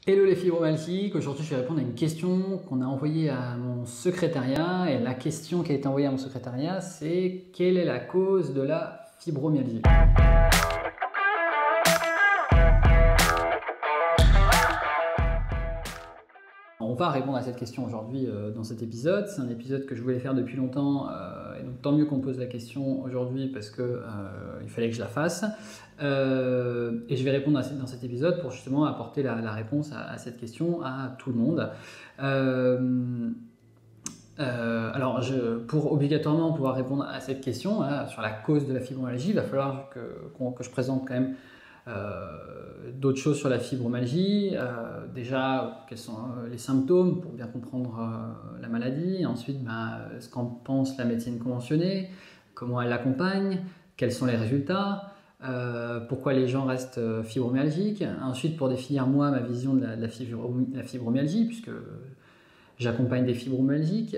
Hello les fibromyalgiques, aujourd'hui je vais répondre à une question qu'on a envoyée à mon secrétariat et la question qui a été envoyée à mon secrétariat c'est quelle est la cause de la fibromyalgie? On va répondre à cette question aujourd'hui dans cet épisode. C'est un épisode que je voulais faire depuis longtemps et donc tant mieux qu'on me pose la question aujourd'hui parce que il fallait que je la fasse. Et je vais répondre dans cet épisode pour justement apporter la réponse à cette question à tout le monde. Alors, pour obligatoirement pouvoir répondre à cette question sur la cause de la fibromyalgie, il va falloir que je présente quand même d'autres choses sur la fibromyalgie. Déjà, quels sont les symptômes pour bien comprendre la maladie. Ensuite, ce qu'en pense la médecine conventionnée, comment elle l'accompagne, quels sont les résultats, pourquoi les gens restent fibromyalgiques. Ensuite, pour définir moi ma vision de la fibromyalgie, puisque j'accompagne des fibromyalgiques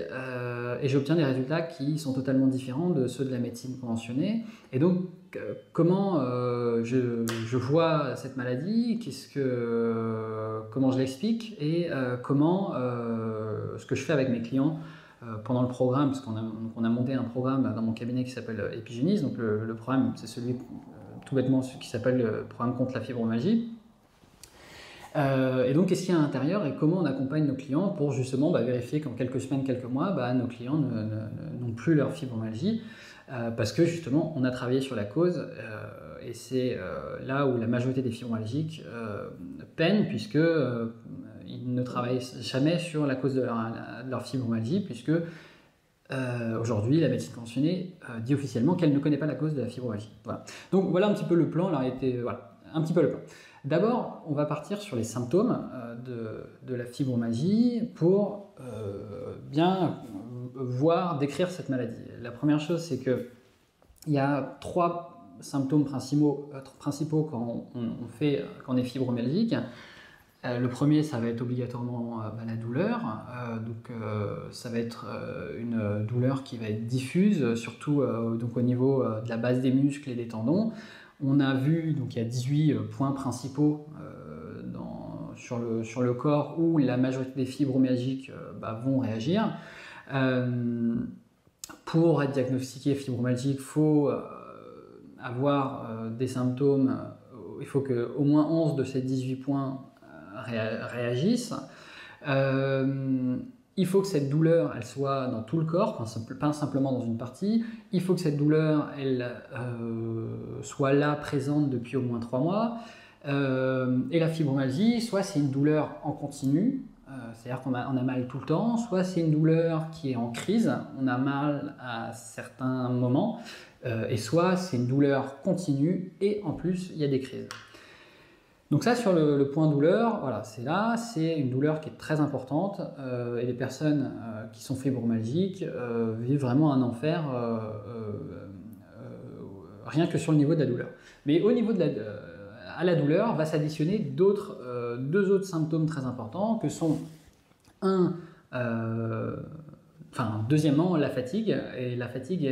et j'obtiens des résultats qui sont totalement différents de ceux de la médecine conventionnée. Et donc, comment je vois cette maladie, comment je l'explique et comment ce que je fais avec mes clients pendant le programme, parce qu'on a monté un programme dans mon cabinet qui s'appelle Epigénis. Donc le programme, c'est celui tout bêtement qui s'appelle le programme contre la fibromyalgie. Et donc, qu'est-ce qu'il y a à l'intérieur et comment on accompagne nos clients pour justement vérifier qu'en quelques semaines, quelques mois, nos clients n'ont plus leur fibromyalgie parce que justement, on a travaillé sur la cause et c'est là où la majorité des fibromyalgiques peinent puisque ils ne travaillent jamais sur la cause de leur fibromyalgie puisque aujourd'hui, la médecine conventionnée dit officiellement qu'elle ne connaît pas la cause de la fibromyalgie. Voilà. Donc, voilà un petit peu le plan. Un petit peu le plan. D'abord, on va partir sur les symptômes de la fibromyalgie pour bien décrire cette maladie. La première chose, c'est qu'il y a 3 symptômes principaux quand on est fibromyalgique. Le premier, ça va être obligatoirement la douleur. Ça va être une douleur qui va être diffuse, surtout donc au niveau de la base des muscles et des tendons. On a vu, donc il y a 18 points principaux sur le corps où la majorité des fibromyalgiques vont réagir. Pour être diagnostiqué fibromyalgique, il faut avoir des symptômes, il faut qu'au moins 11 de ces 18 points réagissent. Il faut que cette douleur elle soit dans tout le corps, pas simplement dans une partie. Il faut que cette douleur elle soit là, présente depuis au moins 3 mois. Et la fibromyalgie, soit c'est une douleur en continu, c'est-à-dire qu'on a mal tout le temps, soit c'est une douleur qui est en crise, on a mal à certains moments, et soit c'est une douleur continue et en plus il y a des crises. Donc ça, sur le point douleur, voilà, c'est une douleur qui est très importante et les personnes qui sont fibromyalgiques vivent vraiment un enfer rien que sur le niveau de la douleur. Mais au niveau à la douleur, va s'additionner deux autres symptômes très importants que sont deuxièmement, la fatigue. Et la fatigue,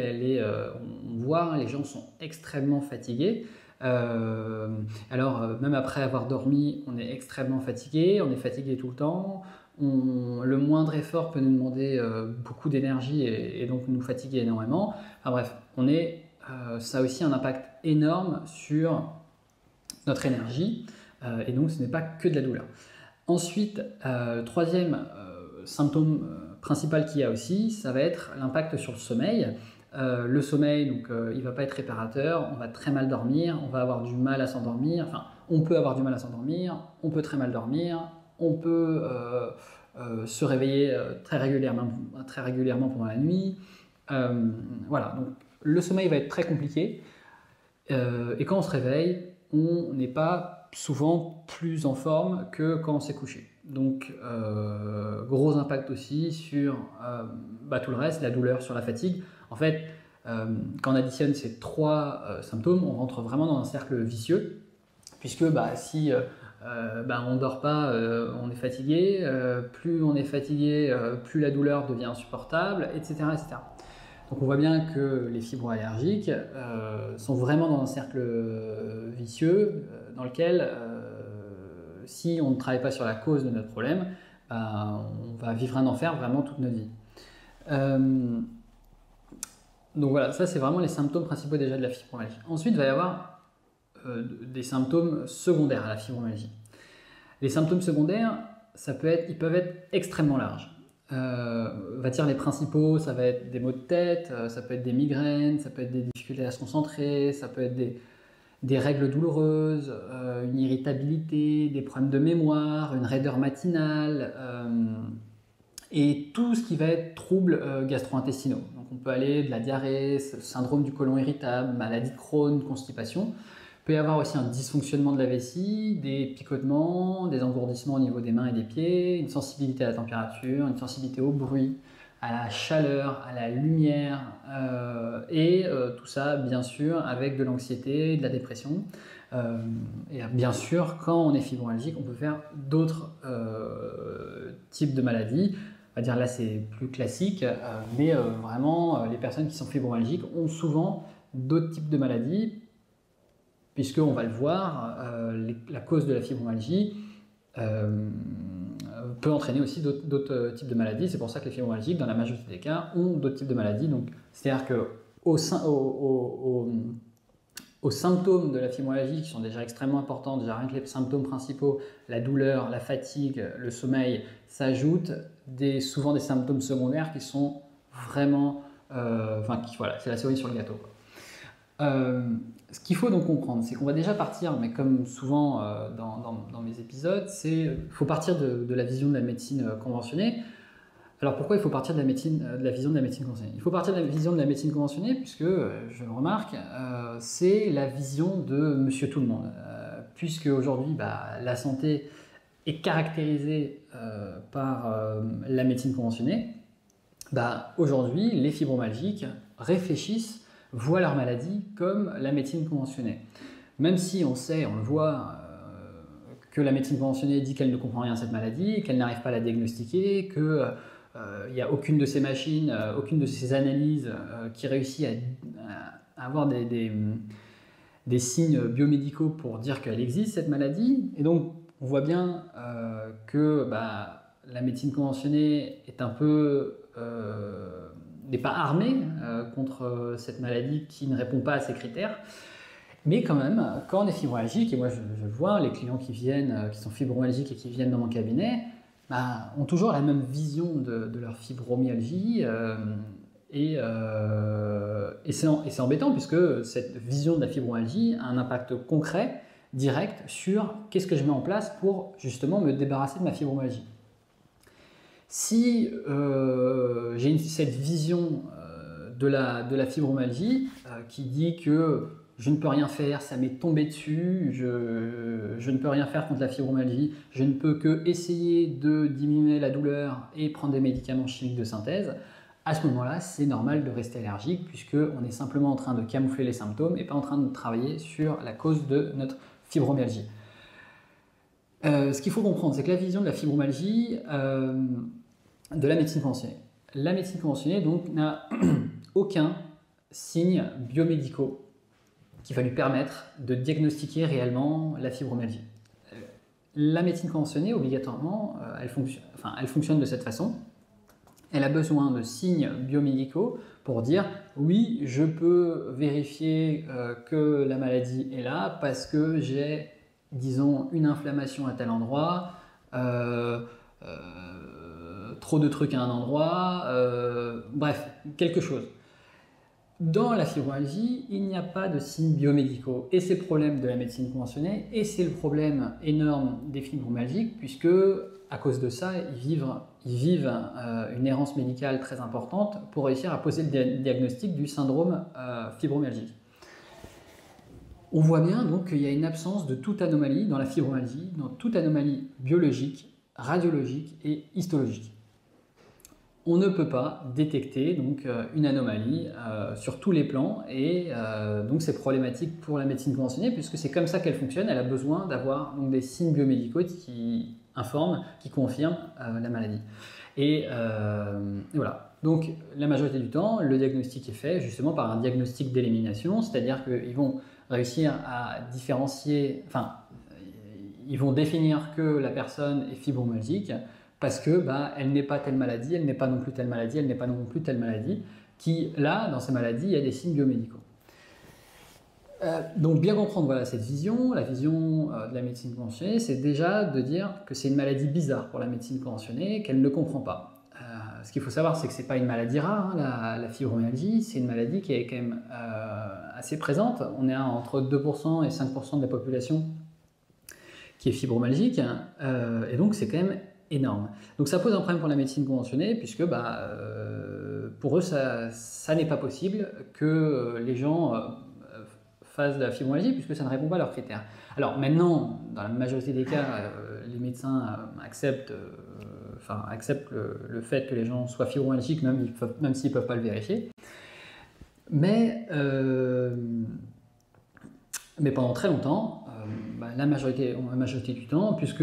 on voit, les gens sont extrêmement fatigués. Même après avoir dormi, on est extrêmement fatigué, on est fatigué tout le temps. Le moindre effort peut nous demander beaucoup d'énergie et donc nous fatiguer énormément. Enfin bref, ça a aussi un impact énorme sur notre énergie et donc ce n'est pas que de la douleur. Ensuite, troisième symptôme principal qu'il y a aussi, ça va être l'impact sur le sommeil. Le sommeil, donc, il ne va pas être réparateur, on va très mal dormir, on va avoir du mal à s'endormir, on peut avoir du mal à s'endormir, on peut très mal dormir, on peut se réveiller très régulièrement pendant la nuit. Voilà, donc le sommeil va être très compliqué et quand on se réveille, on n'est pas souvent plus en forme que quand on s'est couché. Donc gros impact aussi sur tout le reste, la douleur, sur la fatigue. En fait, quand on additionne ces 3 symptômes, on rentre vraiment dans un cercle vicieux, puisque si on ne dort pas, on est fatigué, plus on est fatigué, plus la douleur devient insupportable, etc., etc. Donc on voit bien que les fibroallergiques sont vraiment dans un cercle vicieux dans lequel si on ne travaille pas sur la cause de notre problème, on va vivre un enfer vraiment toute notre vie. Donc voilà, ça c'est vraiment les symptômes principaux déjà de la fibromyalgie. Ensuite, il va y avoir des symptômes secondaires à la fibromyalgie. Les symptômes secondaires, ils peuvent être extrêmement larges. On va dire les principaux, ça va être des maux de tête, ça peut être des migraines, ça peut être des difficultés à se concentrer, ça peut être des règles douloureuses, une irritabilité, des problèmes de mémoire, une raideur matinale, et tout ce qui va être troubles gastro-intestinaux. Donc on peut aller de la diarrhée, syndrome du côlon irritable, maladie de Crohn, constipation. Il peut y avoir aussi un dysfonctionnement de la vessie, des picotements, des engourdissements au niveau des mains et des pieds, une sensibilité à la température, une sensibilité au bruit, à la chaleur, à la lumière, et tout ça bien sûr avec de l'anxiété, de la dépression. Et bien sûr, quand on est fibromyalgique, on peut faire d'autres types de maladies. On va dire là c'est plus classique, mais vraiment les personnes qui sont fibromyalgiques ont souvent d'autres types de maladies, puisqu'on va le voir, la cause de la fibromyalgie peut entraîner aussi d'autres types de maladies. C'est pour ça que les fibromyalgiques, dans la majorité des cas, ont d'autres types de maladies. C'est-à-dire qu'aux symptômes de la fibromyalgie, qui sont déjà extrêmement importants, déjà rien que les symptômes principaux, la douleur, la fatigue, le sommeil, s'ajoutent souvent des symptômes secondaires qui sont vraiment... voilà, c'est la cerise sur le gâteau, quoi. Ce qu'il faut donc comprendre, c'est qu'on va déjà partir, mais comme souvent dans mes épisodes, il faut partir de la vision de la médecine conventionnée. Alors pourquoi il faut partir de la vision de la médecine conventionnée? Il faut partir de la vision de la médecine conventionnée puisque, je le remarque, c'est la vision de monsieur tout le monde. Puisque aujourd'hui, la santé est caractérisée par la médecine conventionnée, aujourd'hui, les fibromyalgiques réfléchissent, voient leur maladie comme la médecine conventionnée. Même si on sait, on le voit, que la médecine conventionnée dit qu'elle ne comprend rien à cette maladie, qu'elle n'arrive pas à la diagnostiquer, qu'il n'y a aucune de ces machines, aucune de ces analyses qui réussit à avoir des signes biomédicaux pour dire qu'elle existe, cette maladie. Et donc, on voit bien que la médecine conventionnée est un peu... n'est pas armée contre cette maladie qui ne répond pas à ces critères. Mais quand même, quand on est fibromyalgique, et moi je le vois, les clients qui viennent, qui sont fibromyalgiques et qui viennent dans mon cabinet, ont toujours la même vision de leur fibromyalgie. Et c'est embêtant puisque cette vision de la fibromyalgie a un impact concret, direct, sur qu'est-ce que je mets en place pour justement me débarrasser de ma fibromyalgie. Si j'ai cette vision de la fibromyalgie qui dit que je ne peux rien faire, ça m'est tombé dessus, je ne peux rien faire contre la fibromyalgie, je ne peux que essayer de diminuer la douleur et prendre des médicaments chimiques de synthèse, à ce moment-là, c'est normal de rester allergique puisqu'on est simplement en train de camoufler les symptômes et pas en train de travailler sur la cause de notre fibromyalgie. Ce qu'il faut comprendre, c'est que la vision de la fibromyalgie de la médecine conventionnée. La médecine conventionnée donc n'a aucun signe biomédicaux qui va lui permettre de diagnostiquer réellement la fibromyalgie. La médecine conventionnée, obligatoirement, elle fonctionne de cette façon. Elle a besoin de signes biomédicaux pour dire oui, je peux vérifier que la maladie est là parce que j'ai, disons, une inflammation à tel endroit, trop de trucs à un endroit, bref, quelque chose. Dans la fibromyalgie, il n'y a pas de signes biomédicaux et c'est le problème de la médecine conventionnée et c'est le problème énorme des fibromyalgiques puisque à cause de ça, ils vivent une errance médicale très importante pour réussir à poser le diagnostic du syndrome fibromyalgique. On voit bien donc qu'il y a une absence de toute anomalie dans la fibromyalgie, dans toute anomalie biologique, radiologique et histologique. On ne peut pas détecter donc, une anomalie sur tous les plans et donc c'est problématique pour la médecine conventionnée puisque c'est comme ça qu'elle fonctionne. Elle a besoin d'avoir des signes biomédicaux qui informent, qui confirment la maladie. Et voilà. Donc la majorité du temps, le diagnostic est fait justement par un diagnostic d'élimination, c'est-à-dire qu'ils vont réussir à différencier, ils vont définir que la personne est fibromyalgique parce que elle n'est pas telle maladie, elle n'est pas non plus telle maladie, elle n'est pas non plus telle maladie, qui là, dans ces maladies, il y a des signes biomédicaux. Donc bien comprendre voilà, cette vision, la vision de la médecine conventionnée, c'est déjà de dire que c'est une maladie bizarre pour la médecine conventionnée, qu'elle ne comprend pas. Ce qu'il faut savoir, c'est que ce n'est pas une maladie rare, hein, la fibromyalgie, c'est une maladie qui est quand même assez présente. On est entre 2% et 5% de la population qui est fibromyalgique, et donc c'est quand même énorme. Donc ça pose un problème pour la médecine conventionnée, puisque pour eux, ça n'est pas possible que les gens fassent de la fibromyalgie, puisque ça ne répond pas à leurs critères. Alors maintenant, dans la majorité des cas, les médecins acceptent le fait que les gens soient fibromyalgiques, même s'ils ne peuvent pas le vérifier. Mais pendant très longtemps, la majorité du temps, puisque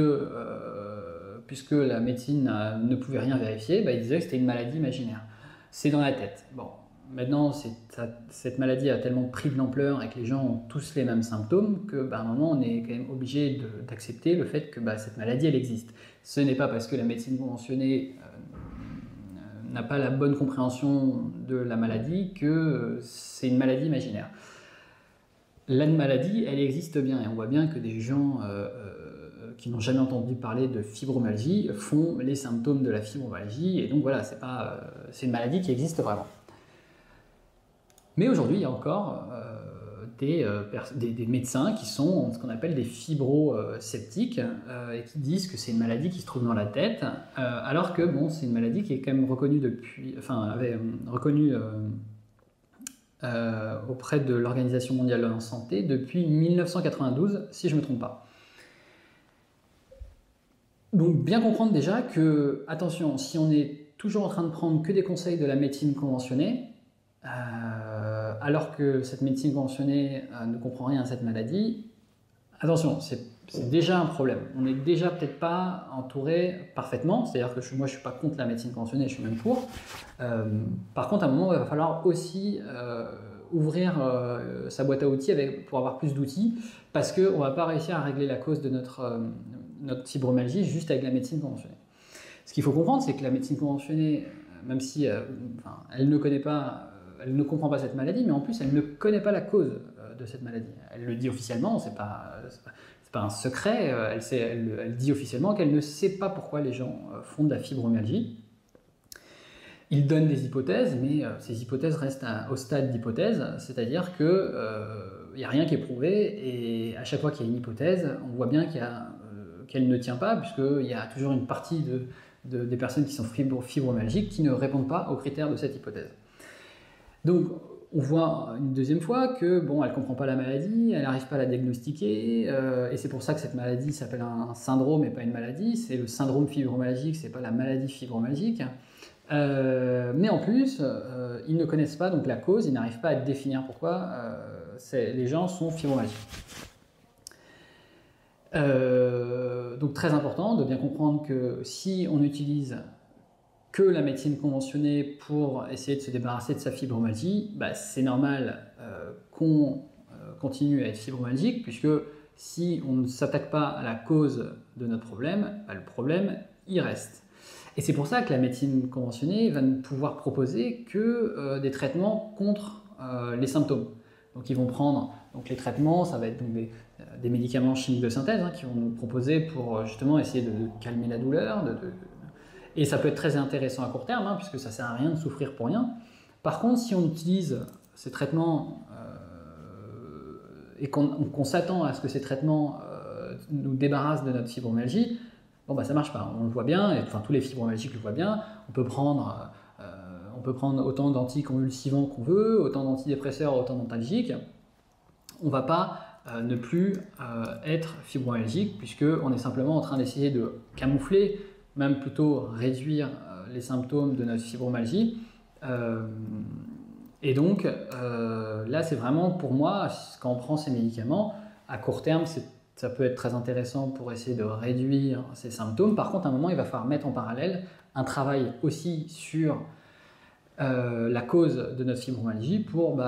la médecine ne pouvait rien vérifier, ils disaient que c'était une maladie imaginaire. C'est dans la tête. Bon, maintenant, cette maladie a tellement pris de l'ampleur et que les gens ont tous les mêmes symptômes qu'à un moment, on est quand même obligé d'accepter le fait que cette maladie, elle existe. Ce n'est pas parce que la médecine conventionnée n'a pas la bonne compréhension de la maladie que c'est une maladie imaginaire. La maladie, elle existe bien, et on voit bien que des gens qui n'ont jamais entendu parler de fibromyalgie font les symptômes de la fibromyalgie, et donc voilà, c'est une maladie qui existe vraiment. Mais aujourd'hui, il y a encore des médecins qui sont ce qu'on appelle des fibrosceptiques et qui disent que c'est une maladie qui se trouve dans la tête, alors que c'est une maladie qui est quand même reconnue auprès de l'Organisation mondiale de la santé depuis 1992, si je ne me trompe pas. Donc bien comprendre déjà que, attention, si on est toujours en train de prendre que des conseils de la médecine conventionnée, alors que cette médecine conventionnée ne comprend rien à cette maladie, attention, c'est déjà un problème. On n'est déjà peut-être pas entouré parfaitement, c'est-à-dire que moi je ne suis pas contre la médecine conventionnée, je suis même pour. Par contre, à un moment, il va falloir aussi ouvrir sa boîte à outils pour avoir plus d'outils, parce qu'on ne va pas réussir à régler la cause de notre fibromyalgie juste avec la médecine conventionnée. Ce qu'il faut comprendre, c'est que la médecine conventionnée, même si elle ne comprend pas cette maladie, mais en plus elle ne connaît pas la cause de cette maladie. Elle le dit officiellement, c'est pas un secret, elle dit officiellement qu'elle ne sait pas pourquoi les gens font de la fibromyalgie. Il donne des hypothèses, mais ces hypothèses restent au stade d'hypothèse, c'est-à-dire qu'il n'y a rien qui est prouvé, et à chaque fois qu'il y a une hypothèse, on voit bien qu'elle ne tient pas, puisqu'il y a toujours une partie des personnes qui sont fibromyalgiques qui ne répondent pas aux critères de cette hypothèse. Donc, on voit une deuxième fois que, elle ne comprend pas la maladie, elle n'arrive pas à la diagnostiquer, et c'est pour ça que cette maladie s'appelle un syndrome et pas une maladie. C'est le syndrome fibromyalgique, c'est pas la maladie fibromyalgique. Mais en plus, ils ne connaissent pas donc la cause, ils n'arrivent pas à définir pourquoi les gens sont fibromyalgiques. Donc très important de bien comprendre que si on utilise que la médecine conventionnée pour essayer de se débarrasser de sa fibromyalgie, c'est normal qu'on continue à être fibromyalgique, puisque si on ne s'attaque pas à la cause de notre problème, le problème y reste. Et c'est pour ça que la médecine conventionnée va ne pouvoir proposer que des traitements contre les symptômes. Donc ils vont prendre les traitements, ça va être donc des médicaments chimiques de synthèse qui vont nous proposer pour justement essayer de calmer la douleur, et ça peut être très intéressant à court terme, puisque ça ne sert à rien de souffrir pour rien. Par contre, si on utilise ces traitements et qu'on s'attend à ce que ces traitements nous débarrassent de notre fibromyalgie, ça ne marche pas. On le voit bien, et tous les fibromyalgiques le voient bien. On peut prendre autant d'anticonvulsivants qu'on veut, autant d'antidépresseurs, autant d'antalgiques. On ne va pas ne plus être fibromyalgique, puisqu'on est simplement en train d'essayer de camoufler, même plutôt réduire les symptômes de notre fibromyalgie. Et donc, là, c'est vraiment pour moi, quand on prend ces médicaments, à court terme, ça peut être très intéressant pour essayer de réduire ces symptômes. Par contre, à un moment, il va falloir mettre en parallèle un travail aussi sur la cause de notre fibromyalgie pour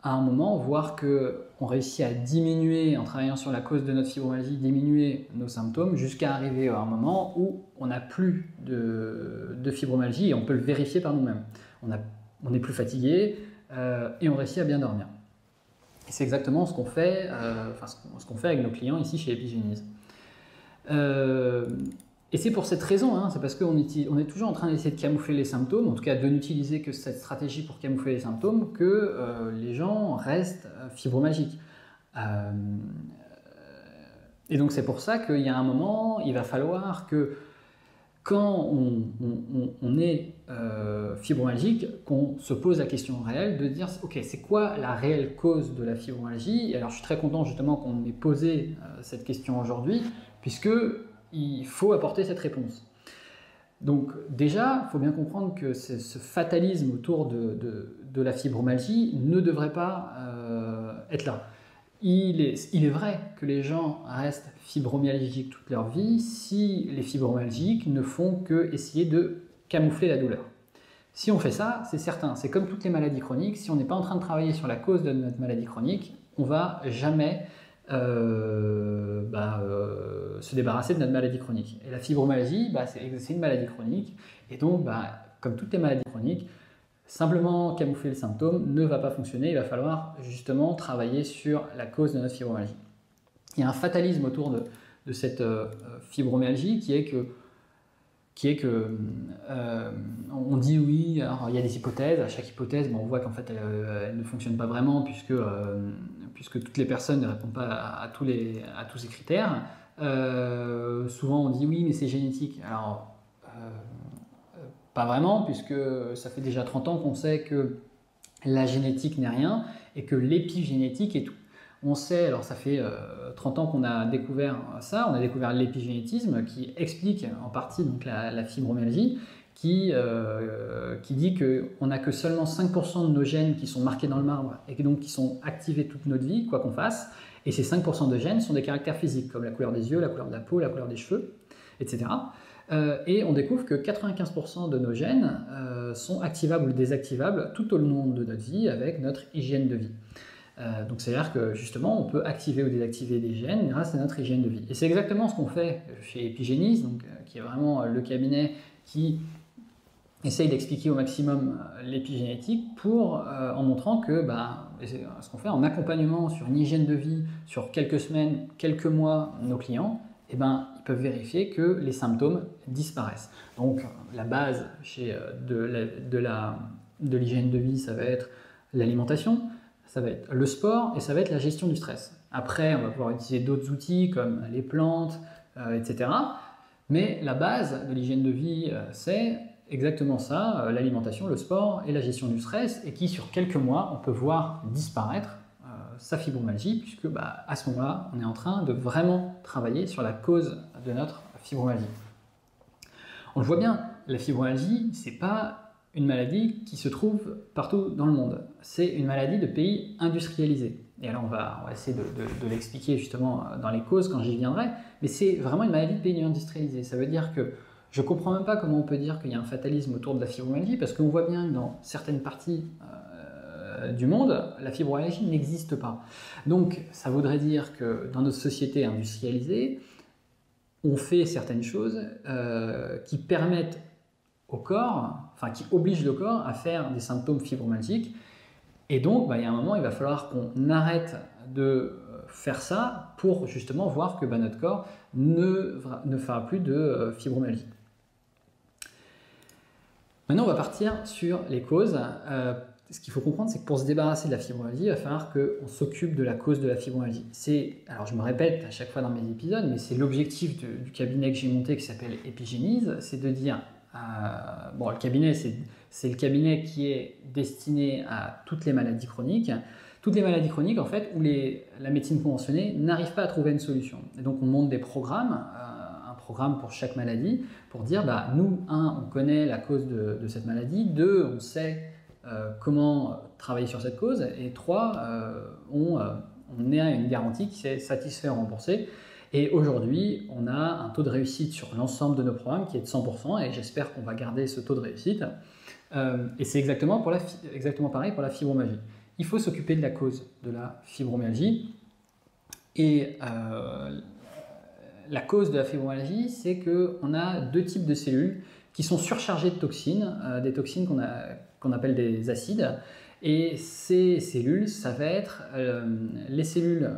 à un moment voir qu'on réussit à diminuer, en travaillant sur la cause de notre fibromyalgie, diminuer nos symptômes jusqu'à arriver à un moment où on n'a plus de fibromyalgie et on peut le vérifier par nous-mêmes. On n'est plus fatigué et on réussit à bien dormir. Et c'est exactement ce qu'on fait, ce qu'on fait avec nos clients ici chez Epigénise. Et c'est pour cette raison, hein, c'est parce qu'on est toujours en train d'essayer de camoufler les symptômes, en tout cas de n'utiliser que cette stratégie pour camoufler les symptômes, que les gens restent fibromyalgiques. Et donc c'est pour ça qu'il y a un moment, il va falloir que quand on est fibromyalgique, qu'on se pose la question réelle de dire ok, c'est quoi la réelle cause de la fibromyalgie? Et alors je suis très content justement qu'on ait posé cette question aujourd'hui, puisque il faut apporter cette réponse. Donc déjà, il faut bien comprendre que ce fatalisme autour de la fibromyalgie ne devrait pas être là. Il est vrai que les gens restent fibromyalgiques toute leur vie si les fibromyalgiques ne font que essayer de camoufler la douleur. Si on fait ça, c'est certain, c'est comme toutes les maladies chroniques, si on n'est pas en train de travailler sur la cause de notre maladie chronique, on ne va jamais se débarrasser de notre maladie chronique. Et la fibromyalgie, c'est une maladie chronique, et donc, comme toutes les maladies chroniques, simplement camoufler les symptômes ne va pas fonctionner, il va falloir justement travailler sur la cause de notre fibromyalgie. Il y a un fatalisme autour de cette fibromyalgie qui est que on dit oui, alors il y a des hypothèses, à chaque hypothèse on voit qu'en fait elle ne fonctionne pas vraiment puisque toutes les personnes ne répondent pas à tous ces critères. Souvent on dit oui mais c'est génétique, alors pas vraiment, puisque ça fait déjà 30 ans qu'on sait que la génétique n'est rien et que l'épigénétique est tout. On sait, alors ça fait 30 ans qu'on a découvert ça, on a découvert l'épigénétisme qui explique en partie donc, la fibromyalgie, qui dit qu'on n'a que seulement 5% de nos gènes qui sont marqués dans le marbre et donc qui sont activés toute notre vie, quoi qu'on fasse, et ces 5% de gènes sont des caractères physiques, comme la couleur des yeux, la couleur de la peau, la couleur des cheveux, etc. Et on découvre que 95% de nos gènes sont activables ou désactivables tout au long de notre vie avec notre hygiène de vie. Donc c'est-à-dire que justement on peut activer ou désactiver des gènes grâce à notre hygiène de vie. Et c'est exactement ce qu'on fait chez Epigénise, qui est vraiment le cabinet qui essaye d'expliquer au maximum l'épigénétique en montrant que ce qu'on fait en accompagnement sur une hygiène de vie sur quelques semaines, quelques mois, nos clients, ils peuvent vérifier que les symptômes disparaissent. Donc la base de l'hygiène de vie, ça va être l'alimentation, ça va être le sport et ça va être la gestion du stress. Après, on va pouvoir utiliser d'autres outils comme les plantes, etc. Mais la base de l'hygiène de vie, c'est exactement ça, l'alimentation, le sport et la gestion du stress, et qui sur quelques mois, on peut voir disparaître sa fibromyalgie, puisque à ce moment-là, on est en train de vraiment travailler sur la cause de notre fibromyalgie. On le voit bien, la fibromyalgie, ce n'est pas une maladie qui se trouve partout dans le monde. C'est une maladie de pays industrialisés. Et alors on va essayer de l'expliquer justement dans les causes quand j'y viendrai, mais c'est vraiment une maladie de pays industrialisés. Ça veut dire que je ne comprends même pas comment on peut dire qu'il y a un fatalisme autour de la fibromyalgie, parce qu'on voit bien que dans certaines parties du monde, la fibromyalgie n'existe pas. Donc ça voudrait dire que dans notre société industrialisée, on fait certaines choses qui permettent au corps, qui obligent le corps à faire des symptômes fibromyalgiques. Et donc, il y a un moment, il va falloir qu'on arrête de faire ça pour justement voir que notre corps ne fera plus de fibromyalgie. Maintenant, on va partir sur les causes. Ce qu'il faut comprendre, c'est que pour se débarrasser de la fibromyalgie, il va falloir qu'on s'occupe de la cause de la fibromyalgie. Alors je me répète à chaque fois dans mes épisodes, mais c'est l'objectif du cabinet que j'ai monté qui s'appelle Epigénise, c'est de dire, le cabinet, c'est le cabinet qui est destiné à toutes les maladies chroniques. Toutes les maladies chroniques, en fait, où la médecine conventionnée n'arrive pas à trouver une solution. Et donc on monte des programmes, un programme pour chaque maladie, pour dire, nous, on connaît la cause de cette maladie, 2, on sait comment travailler sur cette cause, et 3, on est à une garantie qui s'est satisfait remboursée. Et aujourd'hui, on a un taux de réussite sur l'ensemble de nos programmes qui est de 100%, et j'espère qu'on va garder ce taux de réussite. Et c'est exactement pareil pour la fibromyalgie. il faut s'occuper de la cause de la fibromyalgie. Et la cause de la fibromyalgie, c'est qu'on a deux types de cellules qui sont surchargées de toxines, des toxines qu'on appelle des acides. Et ces cellules, ça va être les cellules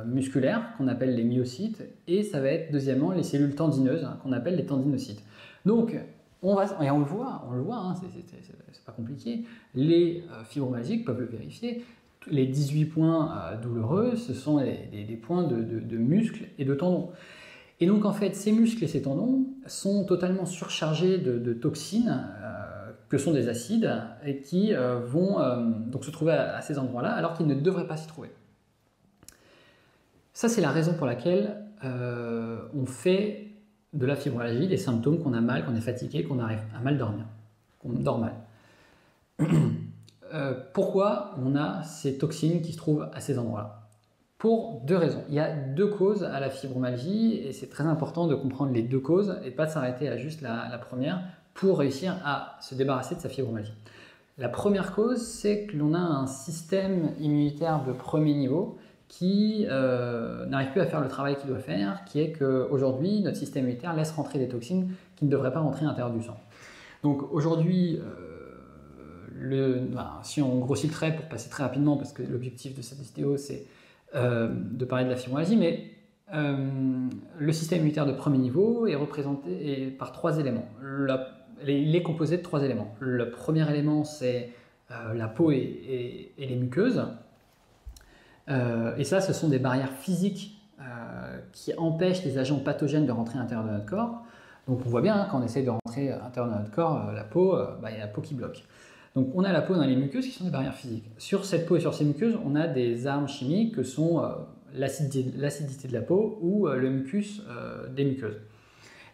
musculaires, qu'on appelle les myocytes, et ça va être deuxièmement les cellules tendineuses, qu'on appelle les tendinocytes. Donc, et on le voit, hein, c'est pas compliqué, les fibromyalgiques peuvent le vérifier. Les 18 points douloureux, ce sont des points de muscles et de tendons. Et donc en fait, ces muscles et ces tendons sont totalement surchargés de toxines que sont des acides et qui vont donc se trouver à ces endroits-là alors qu'ils ne devraient pas s'y trouver. Ça, c'est la raison pour laquelle on fait de la fibromyalgie des symptômes qu'on a mal, qu'on est fatigué, qu'on arrive à mal dormir, qu'on dort mal. Pourquoi on a ces toxines qui se trouvent à ces endroits-là? Pour deux raisons. Il y a deux causes à la fibromyalgie et c'est très important de comprendre les deux causes et pas de s'arrêter à juste la première pour réussir à se débarrasser de sa fibromyalgie. La première cause, c'est que l'on a un système immunitaire de premier niveau qui n'arrive plus à faire le travail qu'il doit faire, qui est qu'aujourd'hui, notre système immunitaire laisse rentrer des toxines qui ne devraient pas rentrer à l'intérieur du sang. Donc aujourd'hui, si on grossit le trait pour passer très rapidement, parce que l'objectif de cette vidéo, c'est de parler de la fibromyalgie, mais le système immunitaire de premier niveau est représenté par trois éléments. Il est composé de trois éléments. Le premier élément, c'est la peau et les muqueuses. Et ça, ce sont des barrières physiques qui empêchent les agents pathogènes de rentrer à l'intérieur de notre corps. Donc on voit bien, hein, quand on essaie de rentrer à l'intérieur de notre corps, la peau, il y a la peau qui bloque. Donc on a la peau dans les muqueuses qui sont des barrières physiques. Sur cette peau et sur ces muqueuses, on a des armes chimiques que sont l'acidité de la peau ou le mucus des muqueuses.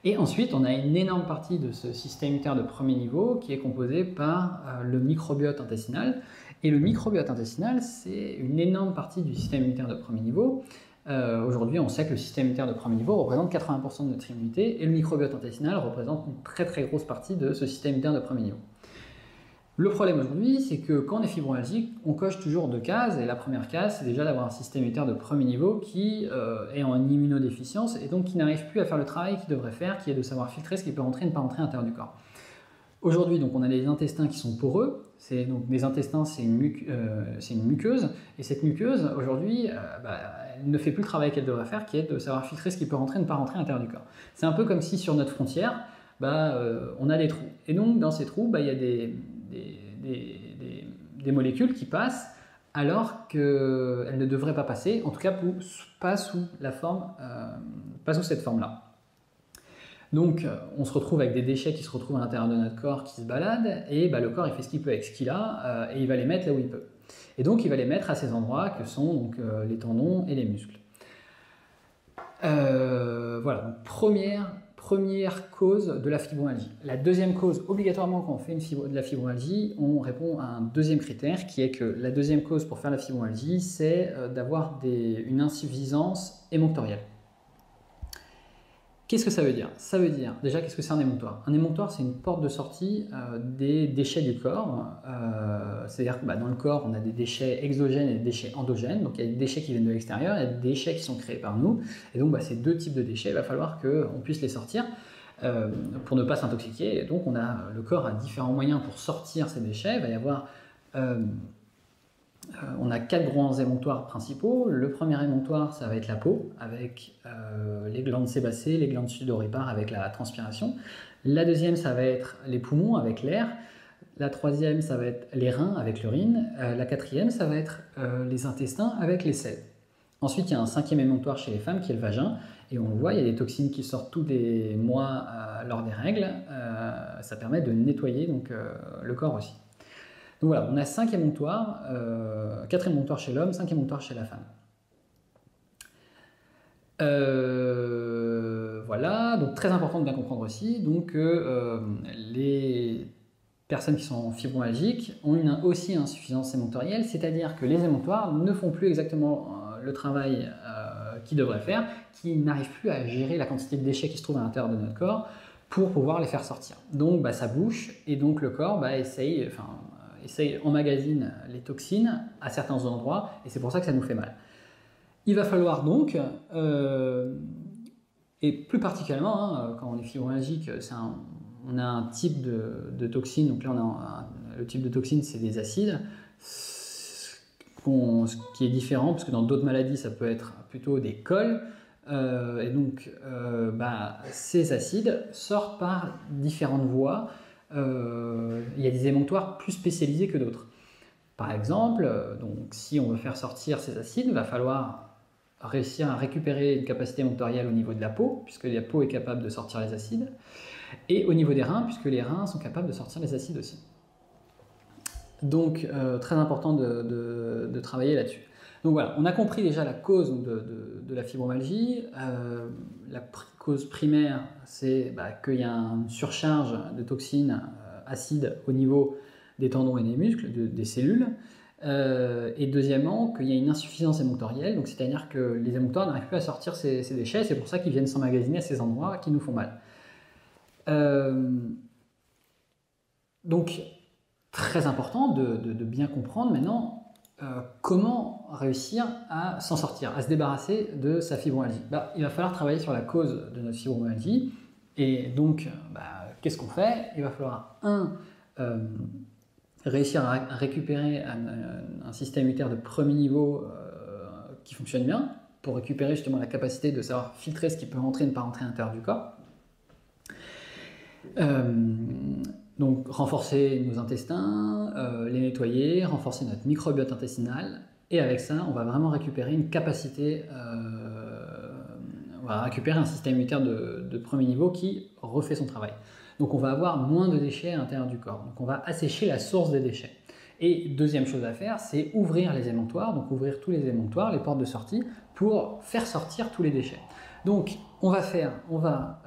Et ensuite, on a une énorme partie de ce système immunitaire de premier niveau qui est composé par le microbiote intestinal. Et le microbiote intestinal, c'est une énorme partie du système immunitaire de premier niveau. Aujourd'hui, on sait que le système immunitaire de premier niveau représente 80% de notre immunité et le microbiote intestinal représente une très très grosse partie de ce système immunitaire de premier niveau. Le problème aujourd'hui, c'est que quand on est fibromyalgique, on coche toujours deux cases, et la première case, c'est déjà d'avoir un système immunitaire de premier niveau qui est en immunodéficience et donc qui n'arrive plus à faire le travail qu'il devrait faire, qui est de savoir filtrer ce qui peut rentrer et ne pas rentrer à l'intérieur du corps. Aujourd'hui, donc, on a les intestins qui sont poreux. Donc, les intestins, c'est une muqueuse, et cette muqueuse, aujourd'hui, elle ne fait plus le travail qu'elle devrait faire, qui est de savoir filtrer ce qui peut rentrer et ne pas rentrer à l'intérieur du corps. C'est un peu comme si sur notre frontière, on a des trous. Et donc, dans ces trous, il y a des molécules qui passent alors qu'elles ne devraient pas passer, en tout cas pas sous cette forme-là. Donc on se retrouve avec des déchets qui se retrouvent à l'intérieur de notre corps, qui se baladent, et le corps il fait ce qu'il peut avec ce qu'il a, et il va les mettre là où il peut. Et donc il va les mettre à ces endroits que sont donc, les tendons et les muscles. Voilà, donc première cause de la fibromyalgie. La deuxième cause, obligatoirement quand on fait de la fibromyalgie, on répond à un deuxième critère qui est que la deuxième cause pour faire la fibromyalgie, c'est d'avoir une insuffisance émonctorielle. Qu'est-ce que ça veut dire? Ça veut dire, déjà, qu'est-ce que c'est un émonctoire? Un émonctoire, c'est une porte de sortie des déchets du corps. C'est-à-dire que dans le corps, on a des déchets exogènes et des déchets endogènes. Donc il y a des déchets qui viennent de l'extérieur, il y a des déchets qui sont créés par nous. Et donc ces deux types de déchets, il va falloir qu'on puisse les sortir pour ne pas s'intoxiquer. Et donc le corps a différents moyens pour sortir ces déchets. Il va y avoir... on a 4 grands émonctoires principaux. Le premier émonctoire, ça va être la peau, avec les glandes sébacées, les glandes sudoripares avec la transpiration. La deuxième, ça va être les poumons avec l'air. La troisième, ça va être les reins avec l'urine. La quatrième, ça va être les intestins avec les selles. Ensuite, il y a un cinquième émonctoire chez les femmes qui est le vagin. Et on le voit, il y a des toxines qui sortent tous les mois lors des règles. Ça permet de nettoyer le corps aussi. Donc voilà, on a 5 émonctoires, 4 émonctoires chez l'homme, 5 émonctoires chez la femme. Voilà, donc très important de bien comprendre aussi les personnes qui sont fibromyalgiques ont aussi une insuffisance émonctorielle, c'est-à-dire que les émonctoires ne font plus exactement le travail qu'ils devraient faire, qui n'arrivent plus à gérer la quantité de déchets qui se trouvent à l'intérieur de notre corps pour pouvoir les faire sortir. Donc ça bouche, et donc le corps essaye emmagasine les toxines à certains endroits, et c'est pour ça que ça nous fait mal. Il va falloir donc, et plus particulièrement, quand on est fibromyalgique, on a un type de toxine, donc là le type de toxine c'est des acides, ce qui est différent, parce que dans d'autres maladies ça peut être plutôt des cols, et donc ces acides sortent par différentes voies. Il y a des émonctoires plus spécialisés que d'autres. Par exemple, donc, si on veut faire sortir ces acides, il va falloir réussir à récupérer une capacité émonctoriale au niveau de la peau, puisque la peau est capable de sortir les acides, et au niveau des reins, puisque les reins sont capables de sortir les acides aussi. Donc, très important de travailler là-dessus. Donc voilà, on a compris déjà la cause de la fibromyalgie. La cause primaire, c'est qu'il y a une surcharge de toxines acides au niveau des tendons et des muscles, des cellules. Et deuxièmement, qu'il y a une insuffisance émonctorielle, donc c'est-à-dire que les émonctoires n'arrivent plus à sortir ces déchets, c'est pour ça qu'ils viennent s'emmagasiner à ces endroits qui nous font mal. Donc, très important de bien comprendre maintenant comment réussir à s'en sortir, à se débarrasser de sa fibromyalgie. Il va falloir travailler sur la cause de notre fibromyalgie, et donc, qu'est-ce qu'on fait? Il va falloir, réussir à récupérer un système immunitaire de premier niveau qui fonctionne bien, pour récupérer justement la capacité de savoir filtrer ce qui peut rentrer et ne pas rentrer à l'intérieur du corps. Donc renforcer nos intestins, les nettoyer, renforcer notre microbiote intestinal, et avec ça on va vraiment récupérer une capacité, on va récupérer un système immunitaire de premier niveau qui refait son travail. Donc on va avoir moins de déchets à l'intérieur du corps, donc on va assécher la source des déchets. Et deuxième chose à faire, c'est ouvrir les émonctoires, donc ouvrir tous les émonctoires, les portes de sortie, pour faire sortir tous les déchets. Donc on va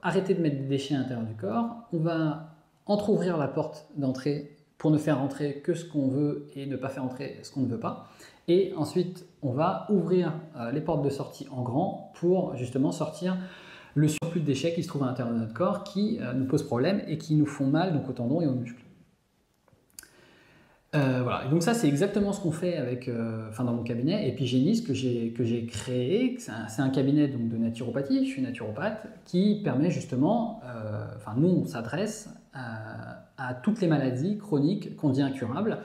arrêter de mettre des déchets à l'intérieur du corps, on va entrouvrir la porte d'entrée pour ne faire entrer que ce qu'on veut et ne pas faire entrer ce qu'on ne veut pas. Et ensuite, on va ouvrir les portes de sortie en grand pour justement sortir le surplus de déchets qui se trouvent à l'intérieur de notre corps, qui nous posent problème et qui nous font mal donc aux tendons et aux muscles. Voilà, et donc ça c'est exactement ce qu'on fait dans mon cabinet Epigénis que j'ai créé. C'est un cabinet donc, de naturopathie, je suis naturopathe, qui permet justement, nous on s'adresse à toutes les maladies chroniques qu'on dit incurables.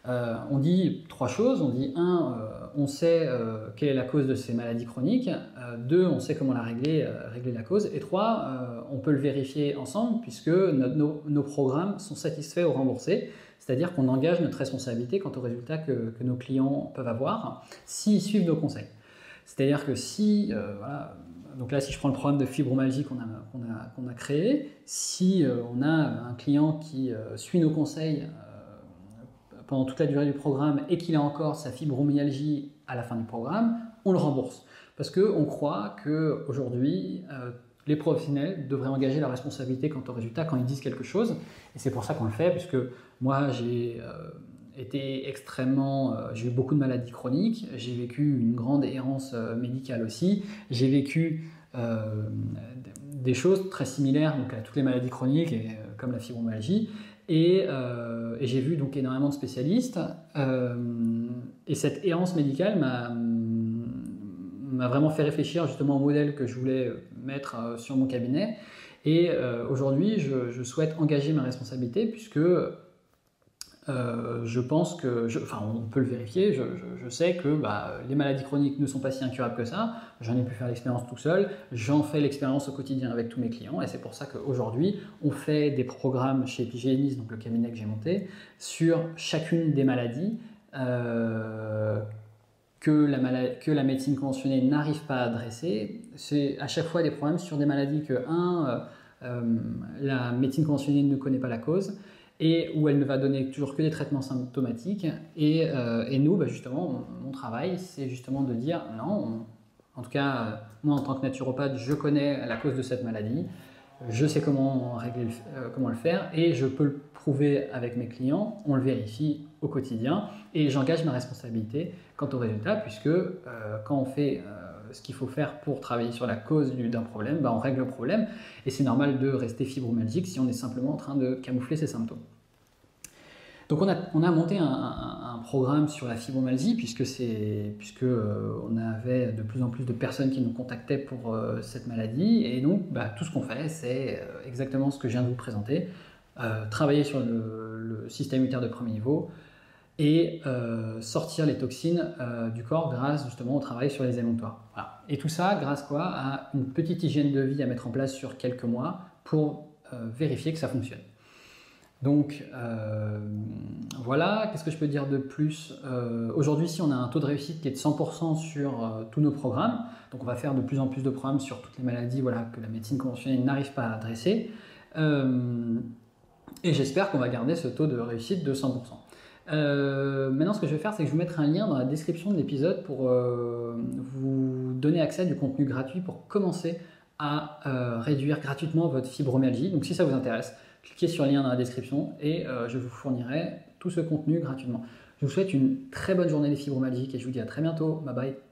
On dit trois choses, on dit on sait quelle est la cause de ces maladies chroniques, 2, on sait comment régler la cause, et 3, on peut le vérifier ensemble puisque nos programmes sont satisfaits ou remboursés. C'est-à-dire qu'on engage notre responsabilité quant aux résultats que nos clients peuvent avoir s'ils suivent nos conseils. C'est-à-dire que si, donc là si je prends le programme de fibromyalgie qu'on a créé, si on a un client qui suit nos conseils pendant toute la durée du programme et qu'il a encore sa fibromyalgie à la fin du programme, on le rembourse. Parce qu'on croit qu'aujourd'hui, les professionnels devraient engager la responsabilité quant aux résultats quand ils disent quelque chose, et c'est pour ça qu'on le fait, puisque moi j'ai j'ai eu beaucoup de maladies chroniques, j'ai vécu une grande errance médicale aussi, j'ai vécu des choses très similaires donc, à toutes les maladies chroniques, comme la fibromyalgie, et j'ai vu donc énormément de spécialistes, et cette errance médicale m'a vraiment fait réfléchir justement au modèle que je voulais mettre sur mon cabinet. Et aujourd'hui, je souhaite engager ma responsabilité puisque je pense que, on peut le vérifier, je sais que les maladies chroniques ne sont pas si incurables que ça, j'en ai pu faire l'expérience tout seul, j'en fais l'expérience au quotidien avec tous mes clients, et c'est pour ça qu'aujourd'hui, on fait des programmes chez Epigénis, donc le cabinet que j'ai monté, sur chacune des maladies que la médecine conventionnée n'arrive pas à adresser. C'est à chaque fois des problèmes sur des maladies que, la médecine conventionnée ne connaît pas la cause, et où elle ne va donner toujours que des traitements symptomatiques. Et nous, justement, mon travail, c'est justement de dire non, en tout cas, moi en tant que naturopathe, je connais la cause de cette maladie, je sais comment le faire, et je peux le prouver avec mes clients, on le vérifie au quotidien, et j'engage ma responsabilité quant au résultat, puisque quand on fait ce qu'il faut faire pour travailler sur la cause d'un problème, on règle le problème, et c'est normal de rester fibromyalgique si on est simplement en train de camoufler ses symptômes. Donc on a monté un programme sur la fibromyalgie puisque on avait de plus en plus de personnes qui nous contactaient pour cette maladie, et donc tout ce qu'on fait c'est exactement ce que je viens de vous présenter, travailler sur le système immunitaire de premier niveau et sortir les toxines du corps grâce justement au travail sur les émonctoires. Voilà. Et tout ça grâce quoi à une petite hygiène de vie à mettre en place sur quelques mois pour vérifier que ça fonctionne. Donc voilà, qu'est-ce que je peux dire de plus? Aujourd'hui, si on a un taux de réussite qui est de 100% sur tous nos programmes, donc on va faire de plus en plus de programmes sur toutes les maladies que la médecine conventionnelle n'arrive pas à adresser, et j'espère qu'on va garder ce taux de réussite de 100%. Maintenant, ce que je vais faire, c'est que je vais vous mettre un lien dans la description de l'épisode pour vous donner accès à du contenu gratuit pour commencer à réduire gratuitement votre fibromyalgie. Donc si ça vous intéresse, cliquez sur le lien dans la description et je vous fournirai tout ce contenu gratuitement. Je vous souhaite une très bonne journée des fibromyalgiques et je vous dis à très bientôt. Bye bye.